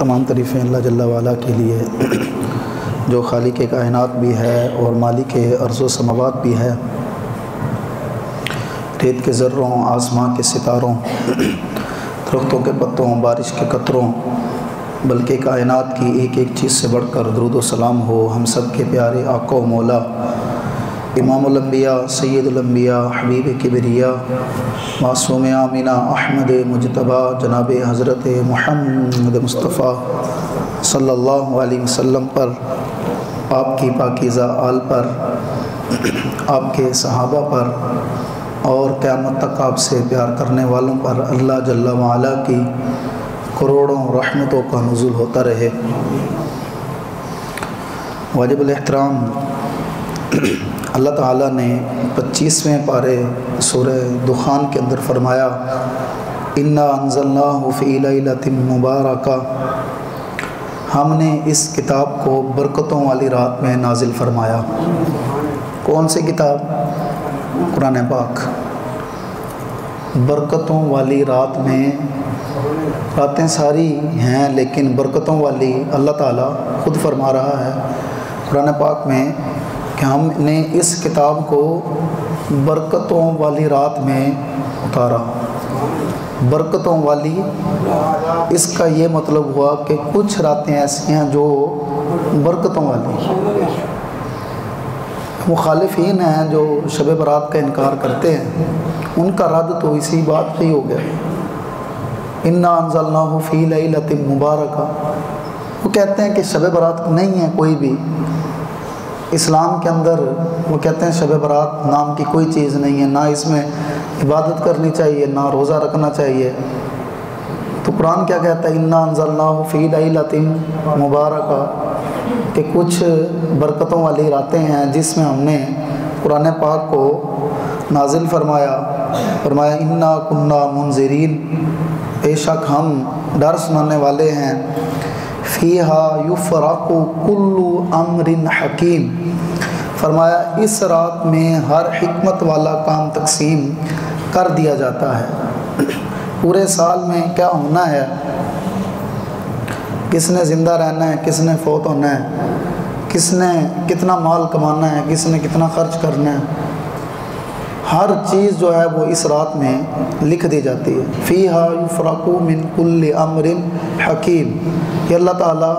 تمام تعریفیں اللہ جل وعلا کے لیے جو خالق کائنات بھی ہے اور مالک ارض و سماوات بھی ہے، ریت کے ذروں، آسماں کے ستاروں، درختوں کے پتوں، بارش کے قطروں، بلکہ کائنات کی ایک ایک چیز سے بڑھ کر درود و سلام ہو ہم سب کے پیارے آقا و مولا امام الانبیاء، سید الانبیاء، حبیب کبریاء، معصوم آمینہ احمد مجتبیٰ جناب حضرت محمد مصطفیٰ صلی اللہ علیہ وسلم پر، آپ کی پاکیزہ آل پر، آپ کے صحابہ پر اور قیامت تک آپ سے پیار کرنے والوں پر اللہ جل وعلا کی کروڑوں رحمتوں کا نزول ہوتا رہے۔ واجب الاحترام، اللہ تعالیٰ نے 25ویں پارے سورہ دخان کے اندر فرمایا اِنَّا أَنزَلْنَاهُ فِي لَيْلَةٍ مُبَارَكَةٍ، ہم نے اس کتاب کو برکتوں والی رات میں نازل فرمایا۔ کون سی کتاب؟ قرآن پاک۔ برکتوں والی رات میں، راتیں ساری ہیں لیکن برکتوں والی اللہ تعالیٰ خود فرما رہا ہے قرآن پاک میں کہ ہم نے اس کتاب کو برکتوں والی رات میں اتارا۔ برکتوں والی، اس کا یہ مطلب ہوا کہ کچھ راتیں ایسی ہیں جو برکتوں والی۔ مخالفین ہیں جو شب برات کا انکار کرتے ہیں، ان کا رد تو اسی بات پہ ہی ہو گیا، اِنَّا أَنزَلْنَاهُ فِي لَيْلَةٍ مُبَارَكَةٍ۔ وہ کہتے ہیں کہ شب برات نہیں ہے کوئی بھی اسلام کے اندر، وہ کہتے ہیں شب برات نام کی کوئی چیز نہیں ہے، نہ اس میں عبادت کرنی چاہیے، نہ روزہ رکھنا چاہیے۔ تو قرآن کیا کہتا ہے اِنَّا أَنزَلْنَاهُ فِي لَيْلَةٍ مُبَارَكَةٍ، کہ کچھ برکتوں والی راتیں ہیں جس میں ہم نے قرآن پاک کو نازل فرمایا۔ فرمایا اِنَّا كُنَّا مُنذِرِينَ، بے شک ہم ڈر سنانے والے ہیں۔ فِيهَا يُفْرَقُ كُلُّ أَمْرٍ حَكِيمٍ، فرمایا اس رات میں ہر حکمت والا کام تقسیم کر دیا جاتا ہے۔ پورے سال میں کیا ہونا ہے، کس نے زندہ رہنا ہے، کس نے فوت ہونا ہے، کس نے کتنا مال کمانا ہے، کس نے کتنا خرچ کرنا ہے، ہر چیز جو ہے وہ اس رات میں لکھ دی جاتی ہے۔ فِيهَا يُفْرَقُ مِنْ كُلِّ أَمْرٍ حَكِيمٍ، یہ اللہ تعالیٰ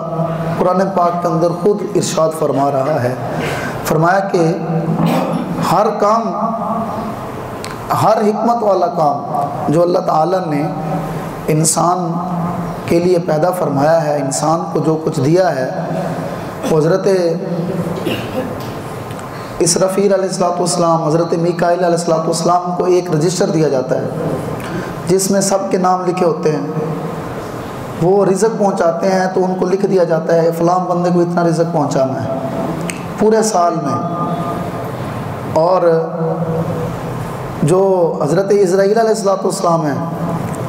قرآن پاک کے اندر خود ارشاد فرما رہا ہے۔ فرمایا کہ ہر کام، ہر حکمت والا کام جو اللہ تعالیٰ نے انسان کے لیے پیدا فرمایا ہے، انسان کو جو کچھ دیا ہے، حضرت اسرافیل علیہ السلام، حضرت میکائیل علیہ السلام کو ایک رجسٹر دیا جاتا ہے جس میں سب کے نام لکھے ہوتے ہیں۔ وہ رزق پہنچاتے ہیں تو ان کو لکھ دیا جاتا ہے فلاں بندے کو اتنا رزق پہنچانا ہے پورے سال میں۔ اور جو حضرت اسرائیل علیہ السلام ہیں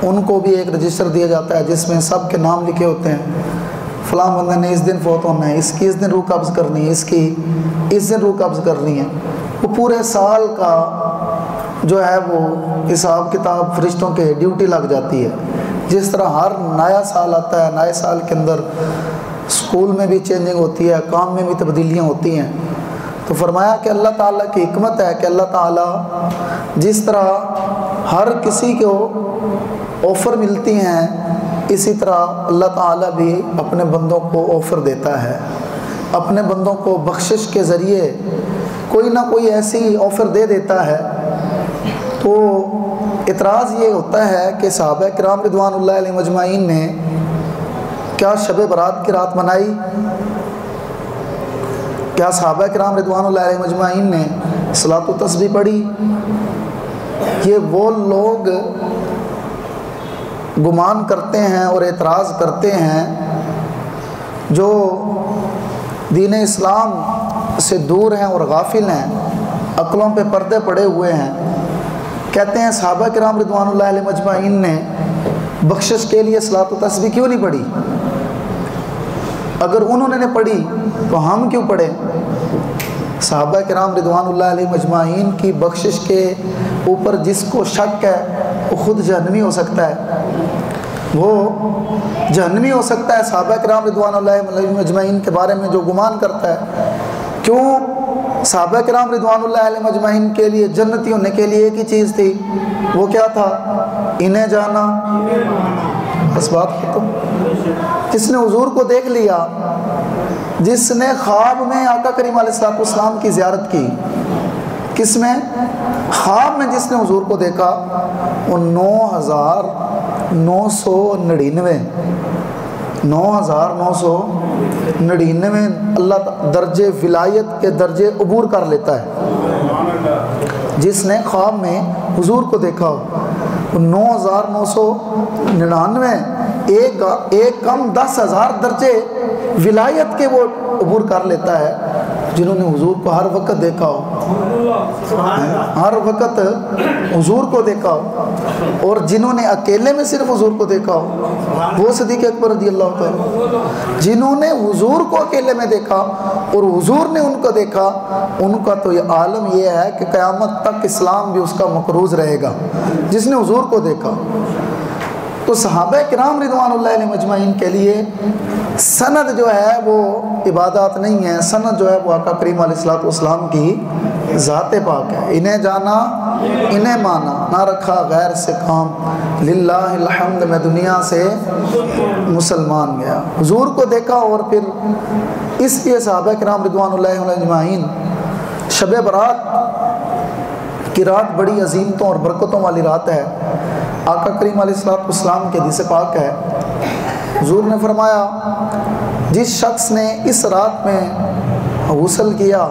ان کو بھی ایک رجسٹر دیا جاتا ہے جس میں سب کے نام لکھے ہوتے ہیں، فلاں بندے نے اس دن فوت ہونا ہے، اس کی اس دن روح قبض کرنی ہے، اس کی اس دن روح قبض کرنی ہے۔ وہ پورے سال کا جو ہے وہ حساب کتاب فرشتوں کے ڈیوٹی لگ جاتی ہے۔ جس طرح ہر نیا سال آتا ہے، نئے سال کے اندر اسکول میں بھی چینجنگ ہوتی ہے، کام میں بھی تبدیلیاں ہوتی ہیں، تو فرمایا کہ اللہ تعالیٰ کی حکمت ہے کہ اللہ تعالیٰ جس طرح ہر کسی کو آفر ملتی ہیں، اسی طرح اللہ تعالیٰ بھی اپنے بندوں کو آفر دیتا ہے، اپنے بندوں کو بخشش کے ذریعے کوئی نہ کوئی ایسی آفر دے دیتا ہے۔ تو اعتراض یہ ہوتا ہے کہ صحابہ کرام رضوان اللہ علیہ مجمعین نے کیا شب برات کی رات منائی؟ کیا صحابہ کرام رضوان اللہ علیہ مجمعین نے صلاۃ و تسبیح پڑھی؟ یہ وہ لوگ گمان کرتے ہیں اور اعتراض کرتے ہیں جو دین اسلام سے دور ہیں اور غافل ہیں، عقلوں پہ پردے پڑے ہوئے ہیں۔ کہتے ہیں صحابہ کرام رضوان اللہ علیہ مجمعین نے بخشش کے لیے صلاۃ و تسبیح کیوں نہیں پڑھی؟ اگر انہوں نے پڑھی تو ہم کیوں پڑھیں؟ صحابہ کرام رضوان اللہ علیہ مجمعین کی بخشش کے اوپر جس کو شک ہے وہ خود جہنمی ہو سکتا ہے۔ وہ جہنمی ہو سکتا ہے؟ صحابہ کرام رضوان اللہ علیہم اجمعین کے بارے میں جو گمان کرتا ہے، کیوں صحابہ کرام رضوان اللہ علیہم اجمعین کے لیے جنتی ہونے کے لیے ایک ہی چیز تھی، وہ کیا تھا؟ انہیں جانا، بس بات ختم۔ جس نے حضور کو دیکھ لیا، جس نے خواب میں آقا کریم علیہ السلام کی زیارت کی، کس میں؟ خواب میں جس نے حضور کو دیکھا، وہ 9,999 اللہ درجے ولایت کے درجے عبور کر لیتا ہے۔ جس نے خواب میں حضور کو دیکھا، 9,999 ایک کم 10,000 درجے ولایت کے وہ عبور کر لیتا ہے، جنہوں نے حضور کو ہر وقت دیکھا ہو، ہر وقت حضور کو دیکھا ہو، اور جنہوں نے اکیلے میں صرف حضور کو دیکھا ہو، وہ صدیق اکبر رضی اللہ تعالیٰ، جنہوں نے حضور کو اکیلے میں دیکھا اور حضور نے ان کو دیکھا، ان کا تو یہ عالم یہ ہے کہ قیامت تک اسلام بھی اس کا مقروض رہے گا، جس نے حضور کو دیکھا۔ تو صحابہ کرام رضوان اللہ علیہم اجمعین کے لیے سند جو ہے وہ عبادات نہیں ہے، سند جو ہے وہ آقا کریم علیہ السلام کی ذات پاک ہے۔ انہیں جانا، انہیں مانا، نہ رکھا غیر سے کام، للہ الحمد میں دنیا سے مسلمان گیا۔ حضور کو دیکھا، اور پھر اس لیے صحابہ کرام رضوان اللہ علیہم اجمعین شب برات کی رات بڑی عظیمتوں اور برکتوں والی رات ہے۔ آقا کریم علیہ السلام کے حدیث پاک ہے، حضور نے فرمایا جس شخص نے اس رات میں غسل کیا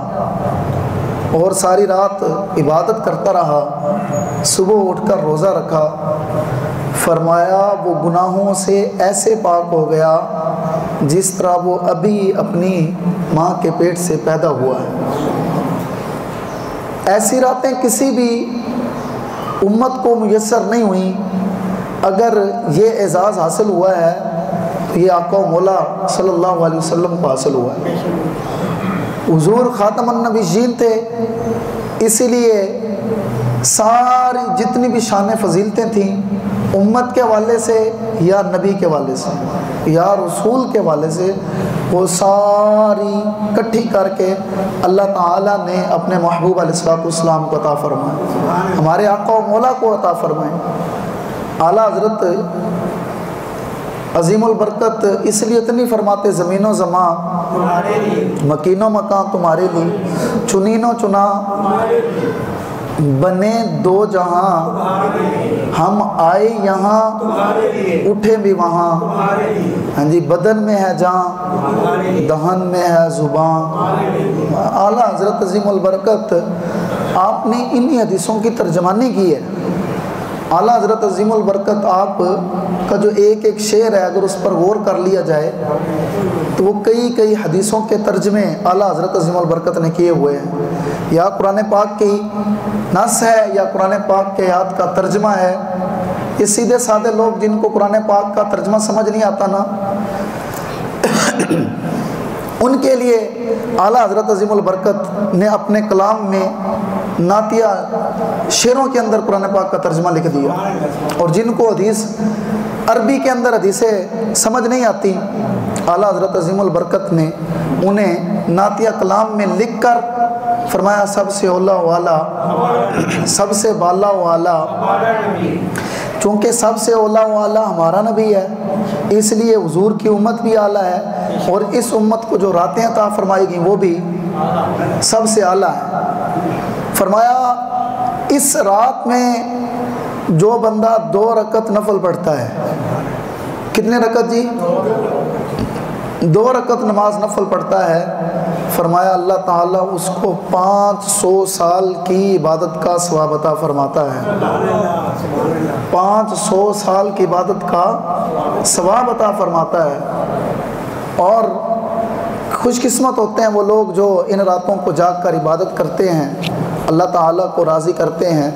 اور ساری رات عبادت کرتا رہا، صبح اٹھ کر روزہ رکھا، فرمایا وہ گناہوں سے ایسے پاک ہو گیا جس طرح وہ ابھی اپنی ماں کے پیٹ سے پیدا ہوا ہے۔ ایسی راتیں کسی بھی امت کو میسر نہیں ہوئیں۔ اگر یہ اعزاز حاصل ہوا ہے تو یہ آقا و مولا صلی اللہ علیہ وسلم کو حاصل ہوا ہے۔ حضور خاتم النبیین تھے، اسی لیے ساری جتنی بھی شان فضیلتیں تھیں امت کے حوالے سے یا نبی کے حوالے سے یا رسول کے حوالے سے، وہ ساری کٹھی کر کے اللہ تعالیٰ نے اپنے محبوب علیہ السلام کو عطا فرمائے، ہمارے آقا و مولا کو عطا فرمائے۔ اعلیٰ حضرت عظیم البرکت اس لیے اتنی فرماتے، زمین و زمان مکین و مکان تمہارے لیے، چنین و چنا بنے دو جہاں، ہم آئے یہاں اٹھے بھی وہاں، ہاں جی بدن میں ہے جان، دہن میں ہے زبان۔ اعلیٰ حضرت عظیم البرکت آپ نے انہی حدیثوں کی ترجمانی کی ہے۔ اعلیٰ حضرت عظیم البرکت آپ کا جو ایک ایک شعر ہے، اگر اس پر غور کر لیا جائے تو وہ کئی حدیثوں کے ترجمے اعلیٰ حضرت عظیم البرکت نے کیے ہوئے ہیں، یا قرآن پاک کی نص ہے یا قرآن پاک کے آیات کا ترجمہ ہے۔ یہ سیدھے سادے لوگ جن کو قرآن پاک کا ترجمہ سمجھ نہیں آتا نا، ان کے لیے اعلیٰ حضرت عظیم البرکت نے اپنے کلام میں نعتیہ شعروں کے اندر قرآن پاک کا ترجمہ لکھ دیا، اور جن کو حدیث عربی کے اندر حدیثیں سمجھ نہیں آتی، اعلیٰ حضرت عظیم البرکت نے انہیں نعتیہ کلام میں لکھ کر فرمایا سب سے اولا والا، سب سے بالا والا، چونکہ سب سے اولا والا ہمارا نبی ہے، اس لیے حضور کی امت بھی اعلیٰ ہے، اور اس امت کو جو راتیں عطا فرمائی گئیں وہ بھی سب سے اعلیٰ ہے۔ فرمایا اس رات میں جو بندہ 2 رکعت نفل پڑھتا ہے، کتنے رکعت جی؟ 2 رکعت نماز نفل پڑھتا ہے، فرمایا اللہ تعالیٰ اس کو 500 سال کی عبادت کا ثواب عطا فرماتا ہے۔ 500 سال کی عبادت کا ثواب عطا فرماتا ہے۔ اور خوش قسمت ہوتے ہیں وہ لوگ جو ان راتوں کو جاگ کر عبادت کرتے ہیں، اللہ تعالیٰ کو راضی کرتے ہیں۔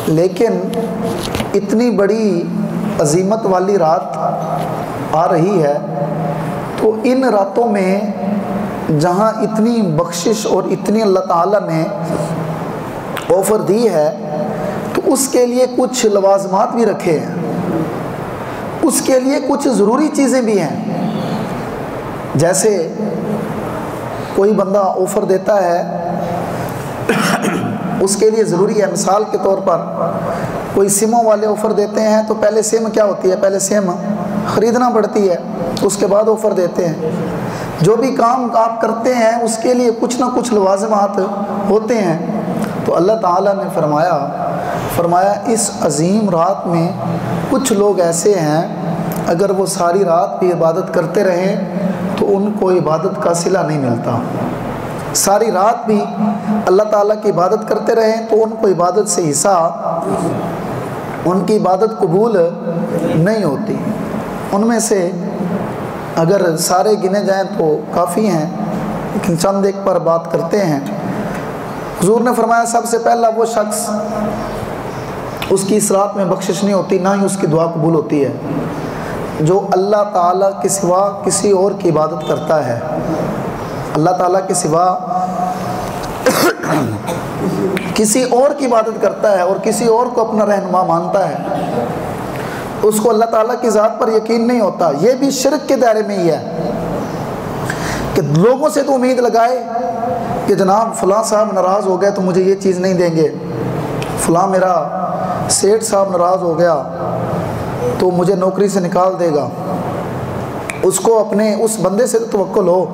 لیکن اتنی بڑی عظیمت والی رات آ رہی ہے، تو ان راتوں میں جہاں اتنی بخشش اور اتنی اللہ تعالیٰ نے آفر دی ہے، تو اس کے لیے کچھ لوازمات بھی رکھے ہیں۔ اس کے لیے کچھ ضروری چیزیں بھی ہیں. جیسے کوئی بندہ آفر دیتا ہے، اس کے لیے ضروری ہے، مثال کے طور پر کوئی سموں والے آفر دیتے ہیں تو پہلے سم کیا ہوتی ہے، پہلے سم خریدنا پڑتی ہے، اس کے بعد آفر دیتے ہیں. جو بھی کام آپ کرتے ہیں اس کے لیے کچھ نہ کچھ لوازمات ہوتے ہیں. تو اللہ تعالیٰ نے فرمایا اس عظیم رات میں کچھ لوگ ایسے ہیں اگر وہ ساری رات بھی عبادت کرتے رہیں تو ان کو عبادت کا صلہ نہیں ملتا. ساری رات بھی اللہ تعالیٰ کی عبادت کرتے رہیں تو ان کو عبادت سے حصہ، ان کی عبادت قبول نہیں ہوتی. ان میں سے اگر سارے گنے جائیں تو کافی ہیں، لیکن چند ایک پر بات کرتے ہیں. حضور نے فرمایا سب سے پہلا وہ شخص، اس کی اس رات میں بخشش نہیں ہوتی، نہ ہی اس کی دعا قبول ہوتی ہے، جو اللہ تعالیٰ کے سوا کسی اور کی عبادت کرتا ہے. اللہ تعالیٰ کے سوا کسی اور کی عبادت کرتا ہے اور کسی اور کو اپنا رہنما مانتا ہے، اس کو اللہ تعالیٰ کی ذات پر یقین نہیں ہوتا. یہ بھی شرک کے دائرے میں ہی ہے کہ لوگوں سے تو امید لگائے کہ جناب فلاں صاحب ناراض ہو گئے تو مجھے یہ چیز نہیں دیں گے، فلاں میرا سیٹھ صاحب ناراض ہو گیا تو مجھے نوکری سے نکال دے گا. اس کو اپنے اس بندے سے تو توکل ہو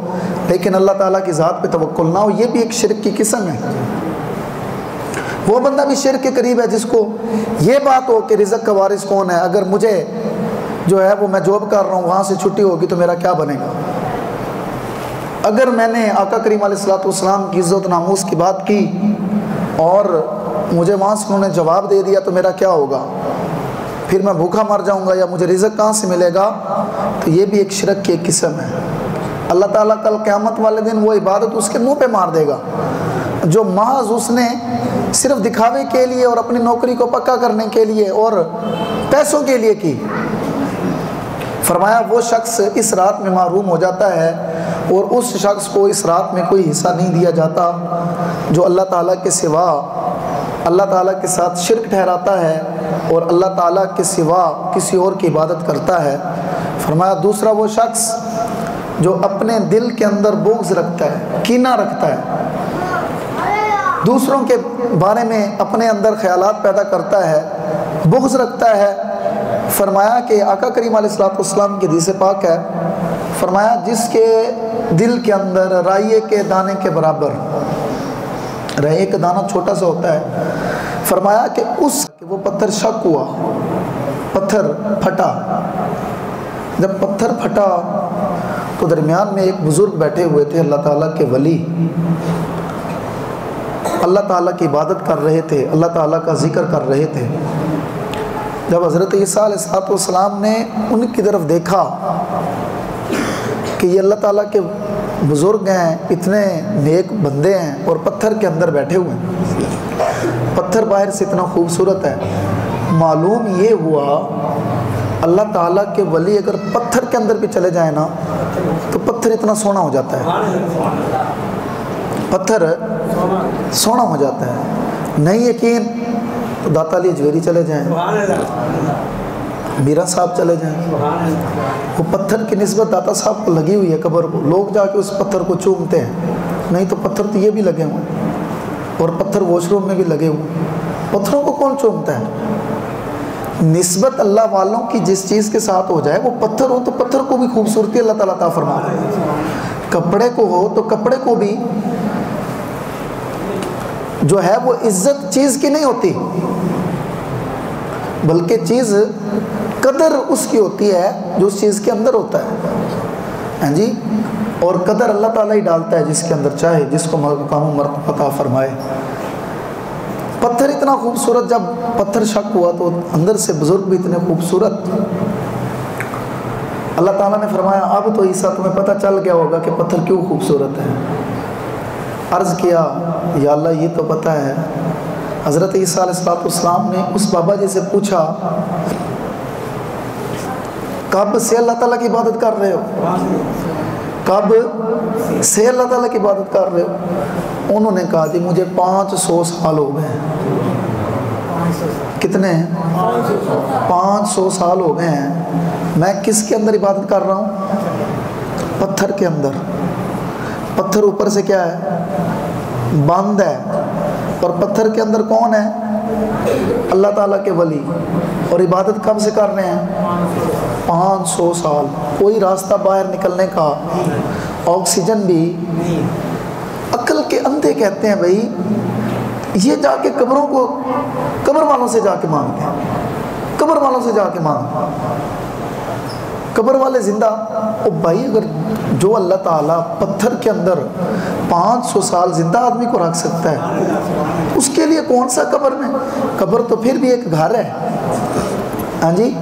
لیکن اللہ تعالیٰ کی ذات پہ توکل نہ ہو. یہ بھی ایک شرک کی قسم ہے. وہ بندہ بھی شرک کے قریب ہے جس کو یہ بات ہو کہ رزق کا وارث کون ہے، اگر مجھے جو ہے وہ میں جاب کر رہا ہوں وہاں سے چھٹی ہوگی تو میرا کیا بنے گا، اگر میں نے آقا کریم علیہ السلام کی عزت و ناموس کی بات کی اور مجھے وہاں سے انہوں نے جواب دے دیا تو میرا کیا ہوگا، پھر میں بھوکا مر جاؤں گا یا مجھے رزق کہاں سے ملے گا. تو یہ بھی ایک شرک کی ایک قسم ہے. اللہ تعالیٰ کل قیامت والے دن وہ عبادت اس کے منہ پہ مار دے گا جو محض اس نے صرف دکھاوے کے لیے اور اپنی نوکری کو پکا کرنے کے لیے اور پیسوں کے لیے کی. فرمایا وہ شخص اس رات میں محروم ہو جاتا ہے اور اس شخص کو اس رات میں کوئی حصہ نہیں دیا جاتا جو اللہ تعالیٰ کے سوا اللہ تعالیٰ کے ساتھ شرک ٹھہراتا ہے اور اللہ تعالیٰ کے سوا کسی اور کی عبادت کرتا ہے. فرمایا دوسرا وہ شخص جو اپنے دل کے اندر بغض رکھتا ہے، کینہ رکھتا ہے، دوسروں کے بارے میں اپنے اندر خیالات پیدا کرتا ہے، بغض رکھتا ہے. فرمایا کہ آقا کریم علیہ السلام کی حدیث پاک ہے، فرمایا جس کے دل کے اندر رائے کے دانے کے برابر، رائے کا دانہ چھوٹا سا ہوتا ہے، فرمایا کہ وہ پتھر شک ہوا، پتھر پھٹا. جب پتھر پھٹا تو درمیان میں ایک بزرگ بیٹھے ہوئے تھے، اللہ تعالیٰ کے ولی، اللہ تعالیٰ کی عبادت کر رہے تھے، اللہ تعالیٰ کا ذکر کر رہے تھے. جب حضرت عیسیٰ علیہ السلام نے ان کی طرف دیکھا کہ یہ اللہ تعالیٰ کے بزرگ ہیں، اتنے نیک بندے ہیں اور پتھر کے اندر بیٹھے ہوئے ہیں، پتھر باہر سے اتنا خوبصورت ہے، معلوم یہ ہوا اللہ تعالیٰ کے ولی اگر پتھر کے اندر بھی چلے جائیں نا تو پتھر اتنا سونا ہو جاتا ہے، پتھر سونا ہو جاتا ہے. نہیں یقین تو داتا علی اجویری چلے جائیں، میرا صاحب چلے جائیں، وہ پتھر کی نسبت داتا صاحب کو لگی ہوئی ہے قبر کو، لوگ جا کے اس پتھر کو چومتے ہیں. نہیں تو پتھر تو یہ بھی لگے ہوئے ہیں اور پتھر واش روم میں بھی لگے ہوئے، پتھروں کو کون چومتا ہے. نسبت اللہ والوں کی جس چیز کے ساتھ ہو جائے، وہ پتھر ہو تو پتھر کو بھی خوبصورتی اللہ تعالیٰ عطا فرما رہا ہے، کپڑے کو ہو تو کپڑے کو بھی جو ہے وہ عزت چیز کی نہیں ہوتی بلکہ چیز قدر اس کی ہوتی ہے جو اس چیز کے اندر ہوتا ہے. ہاں جی، اور قدر اللہ تعالیٰ ہی ڈالتا ہے جس کے اندر چاہے، جس کو مقام و مرتبہ عطا فرمائے. پتھر اتنا خوبصورت، جب پتھر شک ہوا تو اندر سے بزرگ بھی اتنے خوبصورت. اللہ تعالیٰ نے فرمایا اب تو عیسیٰ تمہیں پتہ چل گیا ہوگا کہ پتھر کیوں خوبصورت ہے. عرض کیا یا اللہ یہ تو پتہ ہے. حضرت عیسیٰ علیہ السلام نے اس بابا جی سے پوچھا کب سے اللہ تعالیٰ کی عبادت کر رہے ہو، کب سے اللہ تعالیٰ کی عبادت کر رہے ہو. انہوں نے کہا جی مجھے 500 سال ہو گئے ہیں. کتنے ہیں؟ 500 سال ہو گئے ہیں میں کس کے اندر عبادت کر رہا ہوں؟ پتھر کے اندر۔ پتھر اوپر سے کیا ہے؟ بند ہے، اور پتھر کے اندر کون ہے؟ اللہ تعالیٰ کے ولی۔ اور عبادت کب سے کر رہے ہیں؟ 500 سال۔ کوئی راستہ باہر نکلنے کا، آکسیجن بھی۔ عقل کے اندھے کہتے ہیں بھائی یہ جا کے قبروں کو، قبر والوں سے جا کے مانگتے ہیں، قبر والوں سے جا کے مانگتے ہیں، قبر والے زندہ۔ او بھائی اگر جو اللہ تعالیٰ پتھر کے اندر 500 سال زندہ آدمی کو رکھ سکتا ہے، اس کے لیے کون سا قبر میں؟ قبر تو پھر بھی ایک گھر ہے۔ ہاں جی،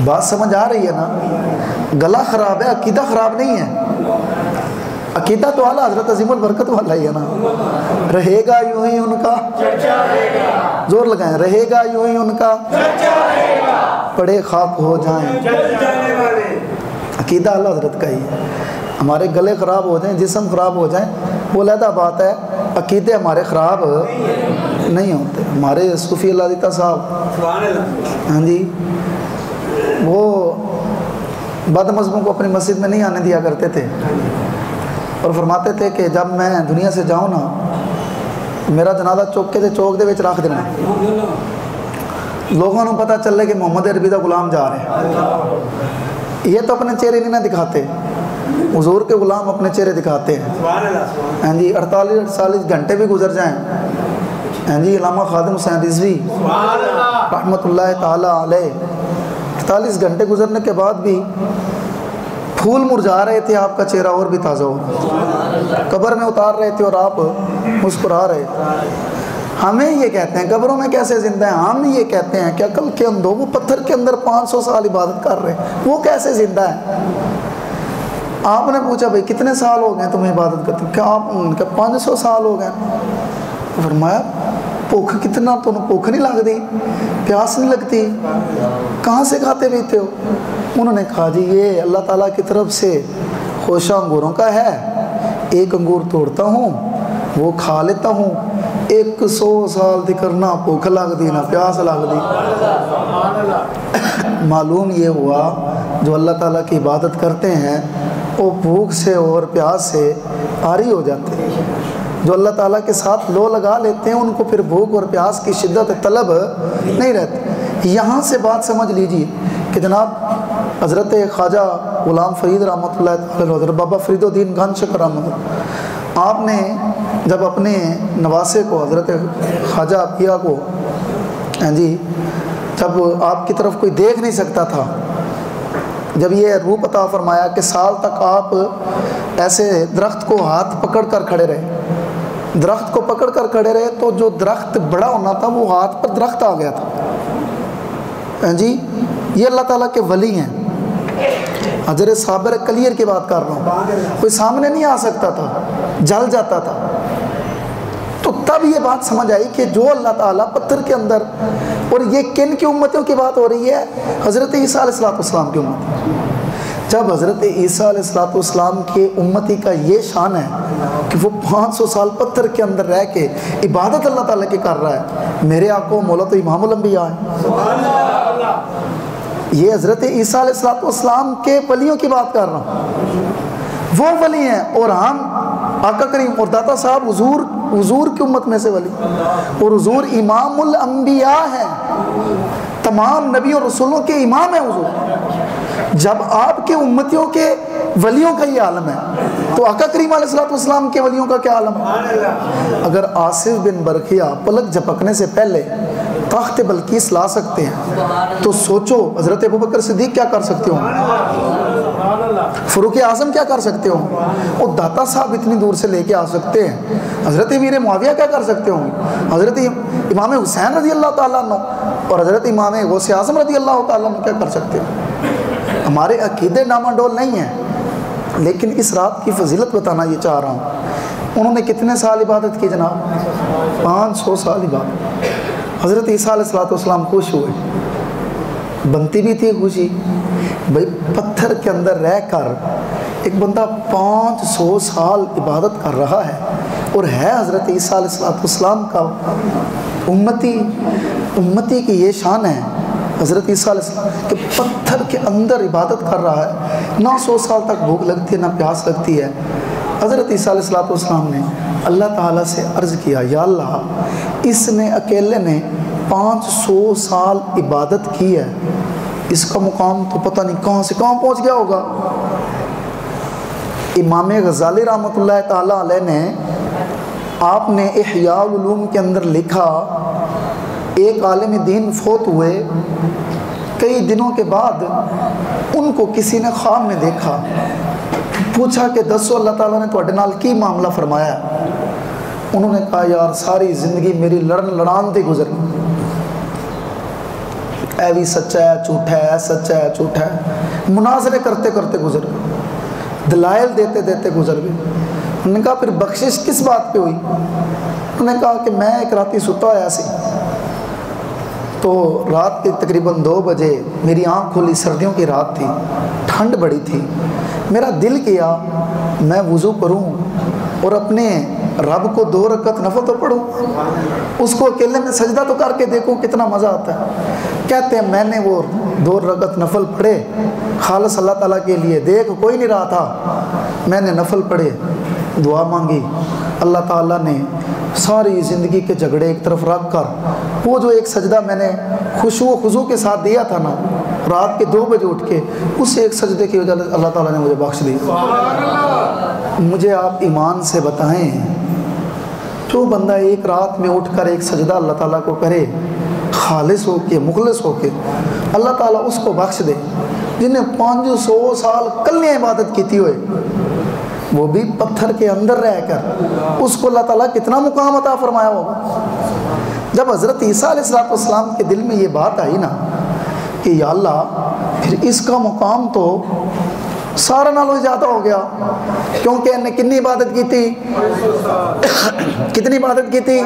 بات سمجھ آ رہی ہے نا؟ گلا خراب ہے، عقیدہ خراب نہیں ہے۔ عقیدہ تو اعلیٰ حضرت عظیم البرکت والا ہی ہے نا۔ رہے گا یوں ہی ان کا چرچا رہے گا، زور لگائیں، رہے گا یوں ہی ان کا چرچا رہے گا، پڑے خاک ہو جائیں جانے والے۔ عقیدہ اعلیٰ حضرت کا ہی ہے۔ ہمارے گلے خراب ہو جائیں، جسم خراب ہو جائیں، وہ علیحدہ بات ہے، عقیدے ہمارے خراب نہیں ہوتے۔ ہمارے صوفی اللہ دیتا صاحب، ہاں جی، وہ بد مذہبوں کو اپنی مسجد میں نہیں آنے دیا کرتے تھے، اور فرماتے تھے کہ جب میں دنیا سے جاؤں نا، میرا جنازہ چوک کے چوک دے وچ رکھ دینا، لوگوں کو پتہ چلے کہ محمد عربی دا غلام جا رہے ہیں۔ یہ تو اپنے چہرے نہیں نہ دکھاتے، حضور کے غلام اپنے چہرے دکھاتے ہیں۔ ہاں جی، 48 گھنٹے بھی گزر جائیں، ہاں جی، علامہ خادم حسین رضوی رحمۃ اللہ تعالی علیہ، 48 گھنٹے گزرنے کے بعد بھی پھول مرجھا رہے تھے، آپ کا چہرہ اور بھی تازہ ہو، قبر میں اتار رہے تھے اور آپ مسکرا رہے تھے۔ ہمیں یہ کہتے ہیں قبروں میں کیسے زندہ ہیں؟ ہم یہ کہتے ہیں کہ عقل کے اندھوں، وہ پتھر کے اندر 500 سال عبادت کر رہے ہیں، وہ کیسے زندہ ہیں؟ آپ نے پوچھا بھائی کتنے سال ہو گئے تمہیں عبادت کرتے؟ کیا آپ کہ 500 سال ہو گئے؟ فرمایا بھوک کتنا، تمہیں بھوک نہیں لگتی، پیاس نہیں لگتی، کہاں سے کھاتے پیتے ہو؟ انہوں نے کہا جی یہ اللہ تعالیٰ کی طرف سے خوشہ انگوروں کا ہے، ایک انگور توڑتا ہوں وہ کھا لیتا ہوں، 100 سال دی کرنا بھوک لگ دی نہ پیاس لگ دی۔ معلوم یہ ہوا جو اللہ تعالیٰ کی عبادت کرتے ہیں وہ بھوک سے اور پیاس سے عاری ہو جاتے ہیں۔ جو اللہ تعالیٰ کے ساتھ لو لگا لیتے ہیں ان کو پھر بھوک اور پیاس کی شدت طلب نہیں رہتی۔ یہاں سے بات سمجھ لیجیے کہ جناب حضرت خواجہ غلام فرید رحمۃ اللہ علیہ، حضرت بابا فرید الدین گن شکر رحمۃ اللہ، آپ نے جب اپنے نواسے کو حضرت خواجہ عطیہ کو، ہاں جی، جب آپ کی طرف کوئی دیکھ نہیں سکتا تھا، جب یہ روپ عطا فرمایا کہ سال تک آپ ایسے درخت کو ہاتھ پکڑ کر کھڑے رہے، درخت کو پکڑ کر کھڑے رہے، تو جو درخت بڑا ہونا تھا وہ ہاتھ پر درخت آ گیا تھا۔ ہاں جی، یہ اللہ تعالیٰ کے ولی ہیں۔ حضرت صابر کلیر کی بات کر رہا ہوں، کوئی سامنے نہیں آ سکتا تھا، جل جاتا تھا۔ تو تب یہ بات سمجھ آئی کہ جو اللہ تعالیٰ پتھر کے اندر، اور یہ کن کی امتوں کی بات ہو رہی ہے؟ حضرت عیسیٰ علیہ السلام کی امت۔ جب حضرت عیسیٰ علیہ السلام کے امتی کا یہ شان ہے کہ وہ 500 سال پتھر کے اندر رہ کے عبادت اللہ تعالیٰ کی کر رہا ہے، میرے آقا مولا تو امام الانبیاء ہیں۔ یہ حضرت عیسیٰ علیہ السلام کے ولیوں کی بات کر رہا ہوں، وہ ولی ہیں، اور ہم آقا کریم اور داتا صاحب حضور کی امت میں سے ولی، اور حضور امام الانبیاء ہیں، تمام نبیوں اور رسولوں کے امام ہیں حضور۔ جب آپ کے امتیوں کے ولیوں کا یہ عالم ہے تو آقا کریم علیہ السلام کے ولیوں کا کیا عالم ہے؟ اگر آصف بن برقیہ پلک جھپکنے سے پہلے تخت بلقیس لا سکتے ہیں تو سوچو حضرت ابوبکر صدیق کیا کر سکتے ہوں، فاروق اعظم کیا کر سکتے ہوں، اور داتا صاحب اتنی دور سے لے کے آ سکتے ہیں، حضرت امیر معاویہ کیا کر سکتے ہوں، حضرت امام حسین رضی اللہ تعالیٰ عنہ اور حضرت امام غوث اعظم رضی اللہ تعالیٰ عنہ کیا کر سکتے ہیں؟ ہمارے عقیدے ڈاماڈول نہیں ہیں، لیکن اس رات کی فضیلت بتانا یہ چاہ رہا ہوں۔ انہوں نے کتنے سال عبادت کی جناب؟ 500 سال عبادت۔ حضرت عیسیٰ علیہ السلام خوش ہوئے، بنتی بھی تھی خوشی، بھائی پتھر کے اندر رہ کر ایک بندہ 500 سال عبادت کر رہا ہے، اور ہے حضرت عیسیٰ علیہ السلام کا امتی کی یہ شان ہے۔ حضرت عیسیٰ علیہ السلام کہ پتھر کے اندر عبادت کر رہا ہے، نہ 100 سال تک بھوک لگتی ہے نہ پیاس لگتی ہے۔ حضرت عیسیٰ علیہ السلام نے اللہ تعالیٰ سے عرض کیا، یا اللہ اس نے اکیلے نے 500 سال عبادت کی ہے، اس کا مقام تو پتہ نہیں کہاں سے کہاں پہنچ گیا ہوگا۔ امام غزالی رحمۃ اللہ تعالیٰ علیہ نے، آپ نے احیاء العلوم کے اندر لکھا، ایک عالم دین فوت ہوئے، کئی دنوں کے بعد ان کو کسی نے خواب میں دیکھا، پوچھا کہ دسو اللہ تعالیٰ نے تواڈے نال کی معاملہ فرمایا؟ انہوں نے کہا یار ساری زندگی میری لڑن لڑان تے گزر گئی، اے بھی سچا ہے جھوٹا ہے، سچا ہے جھوٹا ہے، مناظرے کرتے کرتے گزر گئے، دلائل دیتے دیتے گزر گئے۔ انہوں نے کہا پھر بخشش کس بات پہ ہوئی؟ انہوں نے کہا کہ میں ایک راتی ستا ہوا سی، تو رات کے تقریباً 2 بجے میری آنکھ کھلی، سردیوں کی رات تھی، ٹھنڈ بڑی تھی، میرا دل کیا میں وضو کروں اور اپنے رب کو 2 رکعت نفل تو پڑھوں، اس کو اکیلے میں سجدہ تو کر کے دیکھوں کتنا مزہ آتا ہے۔ کہتے ہیں میں نے وہ 2 رکعت نفل پڑھے خالص اللہ تعالیٰ کے لیے، دیکھ کوئی نہیں رہا تھا، میں نے نفل پڑھے، دعا مانگی، اللہ تعالیٰ نے ساری زندگی کے جھگڑے ایک طرف رکھ کر وہ جو ایک سجدہ میں نے خشوع و خضوع کے ساتھ دیا تھا نا، رات کے 2 بجے اٹھ کے، اس ایک سجدے کی وجہ سے اللہ تعالیٰ نے مجھے بخش دی۔ مجھے آپ ایمان سے بتائیں، جو بندہ ایک رات میں اٹھ کر ایک سجدہ اللہ تعالیٰ کو کرے خالص ہو کے، مخلص ہو کے، اللہ تعالیٰ اس کو بخش دے۔ جنہیں 500 سال کلیاں عبادت کیتی ہوئے، وہ بھی پتھر کے اندر رہ کر، اس کو اللہ تعالیٰ کتنا مقام عطا فرمایا ہوگا۔ جب حضرت عیسیٰ علیہ السلام کے دل میں یہ بات آئی نا کہ یا اللہ پھر اس کا مقام تو سارا نالوں زیادہ ہو گیا، کیونکہ انہیں کتنی عبادت کی تھی؟ کتنی عبادت کی تھی؟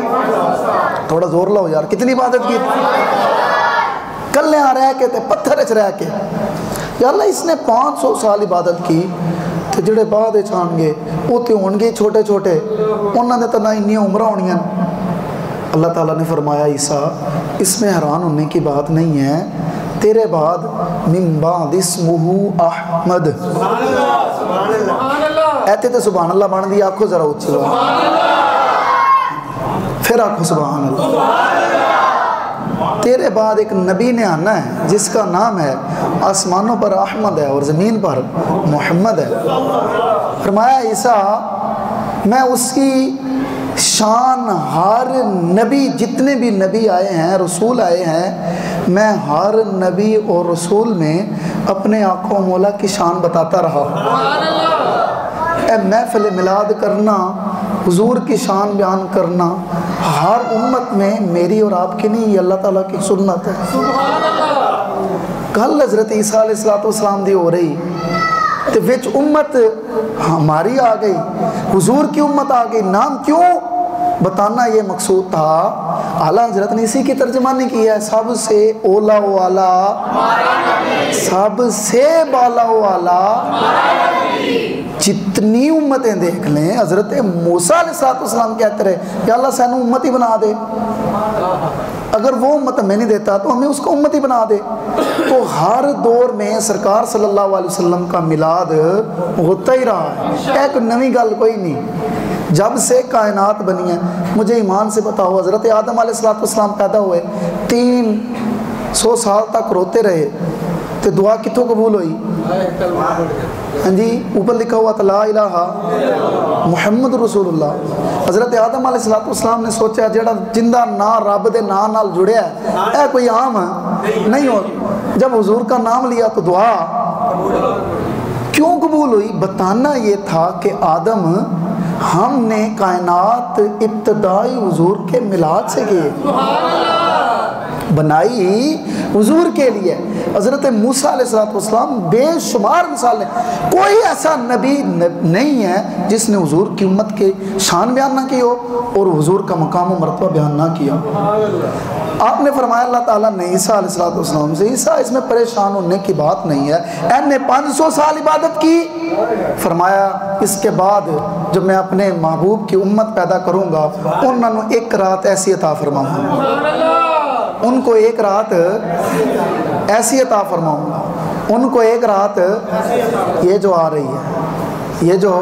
تھوڑا زور لاؤ یار، کتنی عبادت کی تھی؟ کلیاں رہ کے تے پتھر اچ رہ کے، یا اللہ اس نے 500 سال عبادت کی، تو جڑے بعد چان گے وہ تو ہون گے چھوٹے چھوٹے، انہوں نے تو نہ اتنی عمرہ ہونیاں۔ اللہ تعالیٰ نے فرمایا عیسیٰ اس میں حیران ہونے کی بات نہیں ہے، تیرے بعد من بعد اسمہ احمد، ایتے تو سبحان اللہ بن دی، آنکھو ذرا اچھی پھر آنکھو سبحان اللہ۔ تیرے بعد ایک نبی نے آنا ہے جس کا نام ہے آسمانوں پر احمد ہے اور زمین پر محمد ہے۔ فرمایا عیسیٰ میں اس کی شان ہر نبی، جتنے بھی نبی آئے ہیں رسول آئے ہیں، میں ہر نبی اور رسول میں اپنے آقا و مولا کی شان بتاتا رہا۔ اے محفل میلاد کرنا، حضور کی شان بیان کرنا ہر امت میں میری اور آپ کی نہیں، یہ اللہ تعالیٰ کی سنت ہے۔ کل حضرت عیسیٰ علیہ السلام دی ہو رہی تو وچ امت ہماری آ گئی، حضور کی امت آ گئی، نام کیوں بتانا یہ مقصود تھا۔ اعلیٰ حضرت نے اسی کی ترجمانی کی ہے، سب سے اولا والا، سب سے بالا والا، جتنی امتیں دیکھ لیں، حضرت موسیٰ علیہ السلام کہتے رہے یا اللہ سینو امتی بنا دے، اگر وہ امت ہمیں نہیں دیتا تو ہمیں اس کو امتی بنا دے۔ تو ہر دور میں سرکار صلی اللہ علیہ وسلم کا میلاد ہوتا ہی رہا ہے، ایک نئی گل کوئی نہیں، جب سے کائنات بنی ہے۔ مجھے ایمان سے بتاؤ، حضرت آدم علیہ السلام پیدا ہوئے 300 سال تک روتے رہے تو دعا کتوں قبول ہوئی؟ ہاں جی، اوپر لکھا ہوا تھا لا الہ محمد رسول اللہ۔ حضرت آدم علیہ السلام نے سوچا جڑا جندہ نا رب دے نا نال جڑیا ہے اے کوئی عام نہیں ہو، جب حضور کا نام لیا تو دعا کیوں قبول ہوئی؟ بتانا یہ تھا کہ آدم، ہم نے کائنات ابتدائی حضور کے میلاد سے کیے، بنائی حضور کے لیے۔ حضرت موسیٰ علیہ السلام بے شمار مثالیں، کوئی ایسا نبی نہیں ہے جس نے حضور کی امت کے شان بیان نہ کی ہو اور حضور کا مقام و مرتبہ بیان نہ کیا۔ آپ نے فرمایا اللہ تعالیٰ نے عیسیٰ علیہ السلام سے، عیسیٰ اس میں پریشان ہونے کی بات نہیں ہے، اے نے 500 سال عبادت کی، فرمایا اس کے بعد جب میں اپنے محبوب کی امت پیدا کروں گا انہوں نے ایک رات ایسی عطا فرماؤں گا، ان کو ایک رات ایسی عطا فرماؤں گا ان کو ایک رات یہ جو آ رہی ہے، یہ جو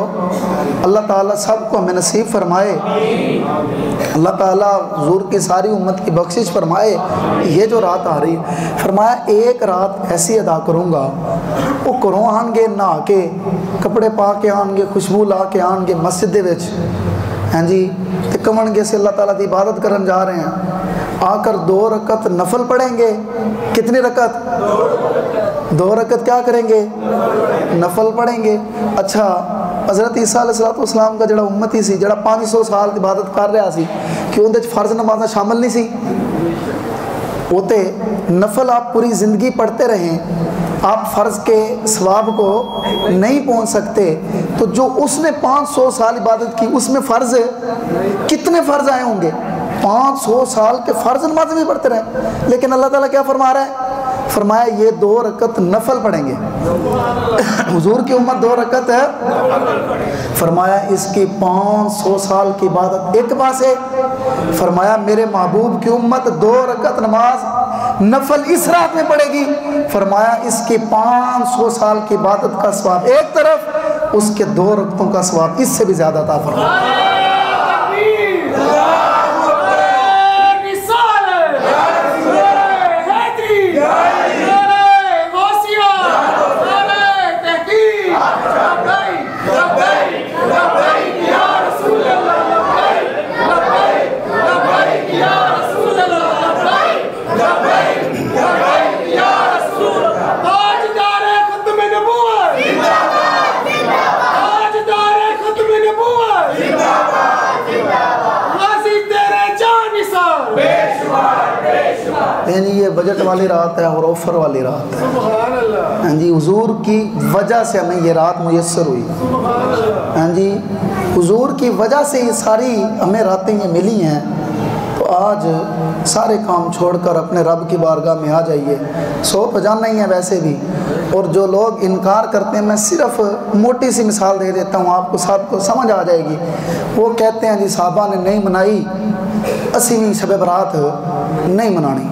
اللہ تعالیٰ سب کو ہمیں نصیب فرمائے، اللہ تعالیٰ حضور کی ساری امت کی بخشش فرمائے، یہ جو رات آ رہی ہے، فرمایا ایک رات ایسی ادا کروں گا، وہ کروں آن گے نہا کے کپڑے پا کے آن گے خوشبو لا کے آن گے مسجد دے وچ، ہاں جی تے کمن گے سے اللہ تعالیٰ کی عبادت کرن جا رہے ہیں، آ کر 2 رکعت نفل پڑھیں گے۔ کتنی رکعت؟ 2 رکعت کیا کریں گے؟ نفل پڑھیں گے۔ اچھا حضرت عیسیٰ علیہ السلام کا جڑا امتی سی، جڑا 500 سال عبادت کر رہا سی، کہ اندر فرض نمازاں شامل نہیں سی؟ وہ تے نفل آپ پوری زندگی پڑھتے رہیں، آپ فرض کے ثواب کو نہیں پہنچ سکتے، تو جو اس نے 500 سال عبادت کی اس میں فرض کتنے فرض آئے ہوں گے؟ 500 سال کے فرض نماز بھی پڑھتے رہے، لیکن اللہ تعالیٰ کیا فرما رہا ہے؟ فرمایا یہ 2 رکعت نفل پڑھیں گے۔ حضور کی امت 2 رکعت ہے، فرمایا اس کی 500 سال کی عبادت ایک پاسے، فرمایا میرے محبوب کی امت 2 رکعت نماز نفل اس رات میں پڑھے گی، فرمایا اس کی 500 سال کی عبادت کا ثواب ایک طرف، اس کے 2 رکعتوں کا ثواب اس سے بھی زیادہ عطا فرمایا۔ یعنی یہ بجٹ والی رات ہے اور آفر والی رات ہے، ہاں جی حضور کی وجہ سے ہمیں یہ رات میسر ہوئی، ہاں جی حضور کی وجہ سے یہ ساری ہمیں راتیں یہ ملی ہیں، تو آج سارے کام چھوڑ کر اپنے رب کی بارگاہ میں آ جائیے۔ سو پجانا ہی ہے ویسے بھی، اور جو لوگ انکار کرتے ہیں، میں صرف موٹی سی مثال دے دیتا ہوں، آپ کو سب کو سمجھ آ جائے گی۔ وہ کہتے ہیں جی صحابہ نے نہیں منائی، 80ویں شب برات نہیں منانی۔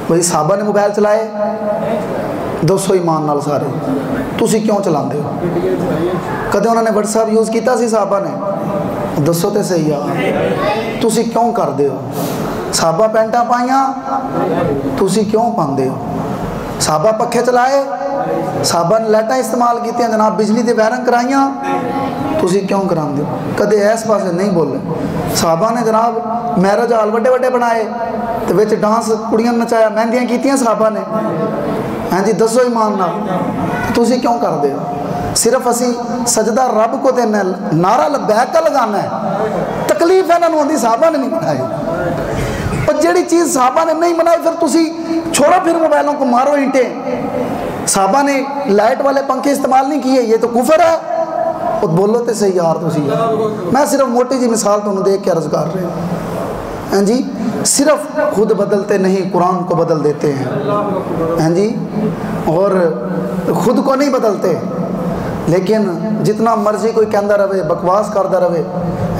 بھئی صحابہ نے موبائل چلائے 200 ایمان نال سارے، تسی کیوں چلاندے ہو؟ کدے انہوں نے واٹس ایپ یوز کیتا سی صحابہ نے؟ دسو تے صحیح آ، تسی کیوں کر دے ہو؟ صحابہ پینٹاں پائیاں، تسی کیوں پاندے ہو؟ صحابہ پکھے چلائے، صحابہ نے لائٹاں استعمال کیتی ہیں، جناب بجلی دے وائرنگ کرائیاں، تسی کیوں کران دے ہو؟ کدے ایس پاسے نہیں بولے۔ صحابہ نے جناب میرج ہال وڈے وڈے بنائے تو وچ ڈانس کڑیاں نچایا، مہندیاں کیتیاں صحابہ نے، ہاں جی دسو ایمان نال تسی کیوں کر دے ہو؟ صرف اسی سجدہ رب کو دینا ہے، نعرہ لبیک کا لگانا ہے، تکلیف ہے نہ ہوندی صحابہ نے نہیں بنائی، اور جیڑی چیز صحابہ نے نہیں بنائی پھر تسی چھوڑو، پھر موبائلوں کو مارو اینٹیں۔ صحابہ نے لائٹ والے پنکھے استعمال نہیں کیے، یہ تو کفر ہے، اور بولو تے صحیح یار تسی یار۔ میں صرف موٹی جی مثال تو انہوں دیکھ کے عرض کر رہے ہیں، ہاں جی صرف خود بدلتے نہیں قرآن کو بدل دیتے ہیں، ہاں جی اور خود کو نہیں بدلتے، لیکن جتنا مرضی کوئی کہندہ رہے، بکواس کردہ رہے،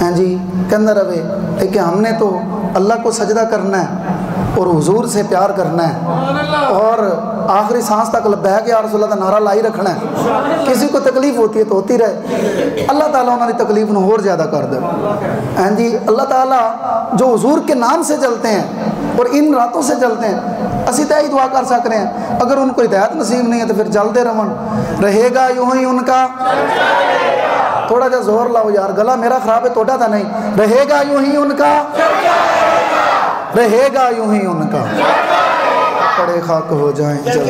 ہاں جی کہندہ رہے، لیکن ہم نے تو اللہ کو سجدہ کرنا ہے اور حضور سے پیار کرنا ہے، اور آخری سانس تک لبیک یا رسول اللہ کا نعرہ لائی رکھنا ہے۔ کسی کو تکلیف ہوتی ہے تو ہوتی رہے، اللہ تعالیٰ انہوں نے تکلیف نہ اور زیادہ کر دے، ہاں جی اللہ تعالیٰ جو حضور کے نام سے چلتے ہیں اور ان راتوں سے چلتے ہیں، اسی طرح ہی دعا کر سک رہے ہیں۔ اگر ان کو ہدایت نصیب نہیں ہے تو پھر چلتے رہے گا یوں ہی ان کا، تھوڑا جا زور لاؤ یار، گلا میرا خراب ہے توڑا تھا نہیں، رہے گا یوں ہی ان کا، رہے گا یوں ہی ان کا، پڑے خاک ہو جائیں چل۔